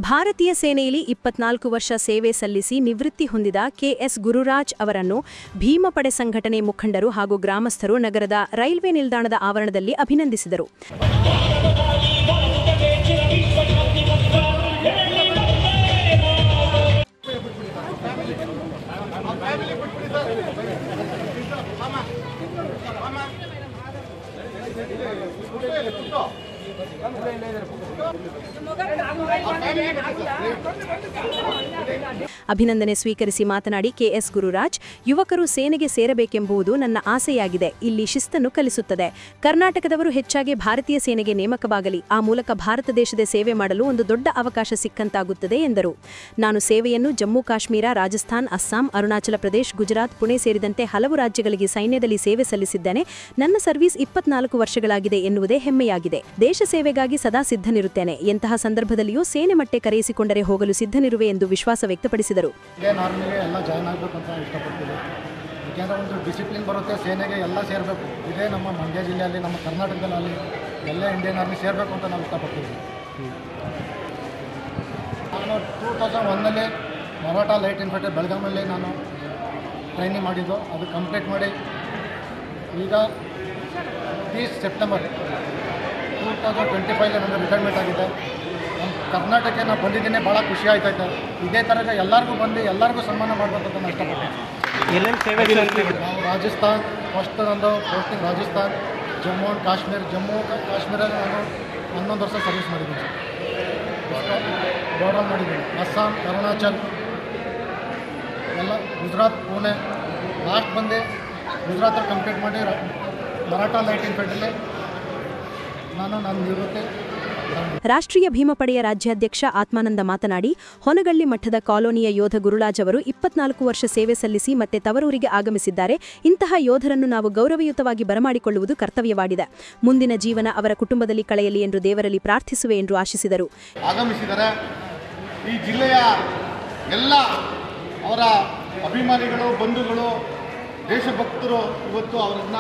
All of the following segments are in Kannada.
ಭಾರತೀಯ ಸೇನೆಯಲ್ಲಿ 24 ವರ್ಷ ಸೇವೆ ಸಲ್ಲಿಸಿ ನಿವೃತ್ತಿ ಹೊಂದಿದ ಕೆಎಸ್ ಗುರುರಾಜ್ ಅವರನ್ನು ಭೀಮಪಡೆ ಸಂಘಟನೆ ಮುಖಂಡರು ಹಾಗೂ ಗ್ರಾಮಸ್ಥರು ನಗರದ ರೈಲ್ವೆ ನಿಲ್ದಾಣದ ಆವರಣದಲ್ಲಿ ಅಭಿನಂದಿಸಿದರು. ಅಭಿನಂದನೆ ಸ್ವೀಕರಿಸಿ ಮಾತನಾಡಿ ಕೆಎಸ್ ಗುರುರಾಜ್, ಯುವಕರು ಸೇನೆಗೆ ಸೇರಬೇಕೆಂಬುದು ನನ್ನ ಆಸೆಯಾಗಿದೆ. ಇಲ್ಲಿ ಶಿಸ್ತನ್ನು ಕಲಿಸುತ್ತದೆ. ಕರ್ನಾಟಕದವರು ಹೆಚ್ಚಾಗಿ ಭಾರತೀಯ ಸೇನೆಗೆ ನೇಮಕವಾಗಲಿ, ಆ ಮೂಲಕ ಭಾರತ ದೇಶದ ಸೇವೆ ಮಾಡಲು ಒಂದು ದೊಡ್ಡ ಅವಕಾಶ ಸಿಕ್ಕಂತಾಗುತ್ತದೆ ಎಂದರು. ನಾನು ಸೇವೆಯನ್ನು ಜಮ್ಮು ಕಾಶ್ಮೀರ, ರಾಜಸ್ಥಾನ್, ಅಸ್ಸಾಂ, ಅರುಣಾಚಲ ಪ್ರದೇಶ, ಗುಜರಾತ್, ಪುಣೆ ಸೇರಿದಂತೆ ಹಲವು ರಾಜ್ಯಗಳಿಗೆ ಸೈನ್ಯದಲ್ಲಿ ಸೇವೆ ಸಲ್ಲಿಸಿದ್ದೇನೆ. ನನ್ನ ಸರ್ವೀಸ್ 24 ವರ್ಷಗಳಾಗಿದೆ ಎನ್ನುವುದೇ ಹೆಮ್ಮೆಯಾಗಿದೆ. ದೇಶ ಸೇವೆಗಾಗಿ ಸದಾ ಸಿದ್ಧನಿರುತ್ತೇನೆ. ಎಂತಹ ಸಂದರ್ಭದಲ್ಲಿಯೂ ಸೇನೆ ಮಟ್ಟೆ ಕರೆಯಿಸಿಕೊಂಡರೆ ಹೋಗಲು ಸಿದ್ಧನಿರುವೆ ಎಂದು ವಿಶ್ವಾಸ ವ್ಯಕ್ತಪಡಿಸಿದರು. ಎಲ್ಲ ಜಾಯ್ನ್ ಆಗಬೇಕು ಅಂತ ಇಷ್ಟಪಡ್ತೀವಿ. ಯಾಕೆಂದರೆ ಒಂದು ಡಿಸಿಪ್ಲಿನ್ ಬರುತ್ತೆ, ಸೇನೆಗೆ ಎಲ್ಲ ಸೇರಬೇಕು. ಇದೇ ನಮ್ಮ ಮಂಡ್ಯ ಜಿಲ್ಲೆಯಲ್ಲಿ, ನಮ್ಮ ಕರ್ನಾಟಕದಲ್ಲಿ ಎಲ್ಲ ಇಂಡಿಯನ್ ಆರ್ಮಿ ಸೇರಬೇಕು ಅಂತ ನಾವು ಇಷ್ಟಪಡ್ತೀವಿ. ನಾನು 2001ನಲ್ಲಿ ಮರಾಠ ಲೈಟ್ ಇನ್ಫಂಟ್ರಿ ಬೆಳಗಾಮಲ್ಲಿ ನಾನು ಟ್ರೈನಿಂಗ್ ಮಾಡಿದ್ದು. ಅದು ಕಂಪ್ಲೀಟ್ ಮಾಡಿ ಈಗ 30 ಸೆಪ್ಟೆಂಬರ್ 2025 ನನಗೆ ರಿಟೈರ್ಮೆಂಟ್ ಆಗಿದೆ. ನಮ್ಮ ಕರ್ನಾಟಕಕ್ಕೆ ನಾನು ಬಂದಿದ್ದೀನಿ, ಭಾಳ ಖುಷಿ ಆಯ್ತೈತೆ. ಇದೇ ಥರದ ಎಲ್ಲರಿಗೂ ಬಂದು ಎಲ್ಲರಿಗೂ ಸನ್ಮಾನ ಮಾಡಬೇಕು ಅಂತ ನಾನು ಇಷ್ಟಪಡ್ತೀನಿ. ನಾವು ರಾಜಸ್ಥಾನ್, ಫಸ್ಟ್ ನಂದು ಪೋಸ್ಟಿಂಗ್ ರಾಜಸ್ಥಾನ್, ಜಮ್ಮು ಕಾಶ್ಮೀರಲ್ಲಿ ನಾನು 11 ವರ್ಷ ಸರ್ವಿಸ್ ಮಾಡಿದ್ದೀನಿ. ಬಾರ್ಡರ್ ಮಾಡಿದ್ದೀನಿ. ಅಸ್ಸಾಂ, ಅರುಣಾಚಲ್ ಎಲ್ಲ, ಗುಜರಾತ್, ಪುಣೆ, ಲಾಸ್ಟ್ ಬಂದು ಗುಜರಾತಲ್ಲಿ ಕಂಪ್ಲೀಟ್ ಮಾಡಿ ಮರಾಠ ಲೈಟ್ ಇನ್ಫಂಟ್ರಿಲಿ ನಾನು ನಿವೃತ್ತಿ. ರಾಷ್ಟ್ರೀಯ ಭೀಮಪಡೆಯ ರಾಜ್ಯಾಧ್ಯಕ್ಷ ಆತ್ಮಾನಂದ ಮಾತನಾಡಿ, ಹೊನಗಳ್ಳಿ ಮಠದ ಕಾಲೋನಿಯ ಯೋಧ ಗುರುರಾಜ್ ಅವರು 24 ವರ್ಷ ಸೇವೆ ಸಲ್ಲಿಸಿ ಮತ್ತೆ ತವರೂರಿಗೆ ಆಗಮಿಸಿದ್ದಾರೆ. ಇಂತಹ ಯೋಧರನ್ನು ನಾವು ಗೌರವಯುತವಾಗಿ ಬರಮಾಡಿಕೊಳ್ಳುವುದು ಕರ್ತವ್ಯವಾಗಿದೆ. ಮುಂದಿನ ಜೀವನ ಅವರ ಕುಟುಂಬದಲ್ಲಿ ಕಳೆಯಲಿ ಎಂದು ದೇವರಲ್ಲಿ ಪ್ರಾರ್ಥಿಸುವೆ ಎಂದು ಆಶಿಸಿದರು. ಆಗಮಿಸಿದರೆ ಈ ಜಿಲ್ಲೆಯ ಎಲ್ಲ ಅವರ ಅಭಿಮಾನಿಗಳು, ಬಂಧುಗಳು, ದೇಶಭಕ್ತರು ಇವತ್ತು ಅವರನ್ನ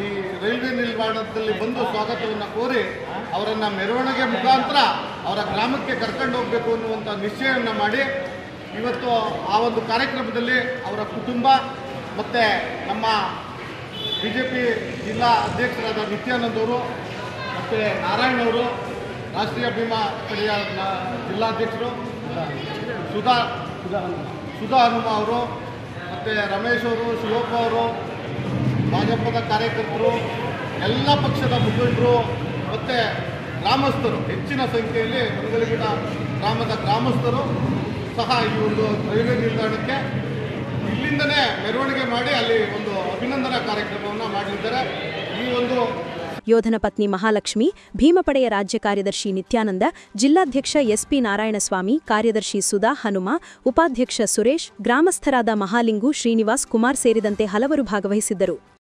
ಈ ರೈಲ್ವೆ ನಿಲ್ದಾಣದಲ್ಲಿ ಬಂದು ಸ್ವಾಗತವನ್ನು ಕೋರಿ ಅವರನ್ನು ಮೆರವಣಿಗೆ ಮುಖಾಂತರ ಅವರ ಗ್ರಾಮಕ್ಕೆ ಕರ್ಕೊಂಡು ಹೋಗಬೇಕು ಅನ್ನುವಂಥ ನಿಶ್ಚಯವನ್ನು ಮಾಡಿ ಇವತ್ತು ಆ ಒಂದು ಕಾರ್ಯಕ್ರಮದಲ್ಲಿ ಅವರ ಕುಟುಂಬ ಮತ್ತು ನಮ್ಮ BJP ಜಿಲ್ಲಾ ಅಧ್ಯಕ್ಷರಾದ ನಿತ್ಯಾನಂದ್ ಅವರು ಮತ್ತು ನಾರಾಯಣ್ ಅವರು, ರಾಷ್ಟ್ರೀಯ ಭೀಮಾ ಪಡೆಯ ಜಿಲ್ಲಾಧ್ಯಕ್ಷರು ಸುಧಾ ಹನುಮ ಅವರು, ಮತ್ತು ರಮೇಶ್ ಅವರು, ಶಿವಪ್ಪ ಅವರು, ಭಾಜಪದ ಕಾರ್ಯಕರ್ತರು, ಎಲ್ಲ ಪಕ್ಷದ ಮುಖಂಡರು ಮತ್ತು ಗ್ರಾಮಸ್ಥರು, ಹೆಚ್ಚಿನ ಸಂಖ್ಯೆಯಲ್ಲಿ ಹೊನಗಳ್ಳಿಗುಡ ಗ್ರಾಮದ ಗ್ರಾಮಸ್ಥರು ಸಹ ಈ ಒಂದು ರೈಲ್ವೆ ನಿಲ್ದಾಣಕ್ಕೆ ಇಲ್ಲಿಂದನೇ ಮೆರವಣಿಗೆ ಮಾಡಿ ಅಲ್ಲಿ ಒಂದು ಅಭಿನಂದನಾ ಕಾರ್ಯಕ್ರಮವನ್ನು ಮಾಡಲಿದ್ದಾರೆ. ಈ ಒಂದು ಯೋಧನ ಪತ್ನಿ ಮಹಾಲಕ್ಷ್ಮಿ, ಭೀಮಪಡೆಯ ರಾಜ್ಯ ಕಾರ್ಯದರ್ಶಿ ನಿತ್ಯಾನಂದ, ಜಿಲ್ಲಾಧ್ಯಕ್ಷ SP ನಾರಾಯಣಸ್ವಾಮಿ, ಕಾರ್ಯದರ್ಶಿ ಸುಧಾ ಹನುಮ, ಉಪಾಧ್ಯಕ್ಷ ಸುರೇಶ್, ಗ್ರಾಮಸ್ಥರಾದ ಮಹಾಲಿಂಗು, ಶ್ರೀನಿವಾಸ್ ಕುಮಾರ್ ಸೇರಿದಂತೆ ಹಲವರು ಭಾಗವಹಿಸಿದ್ದರು.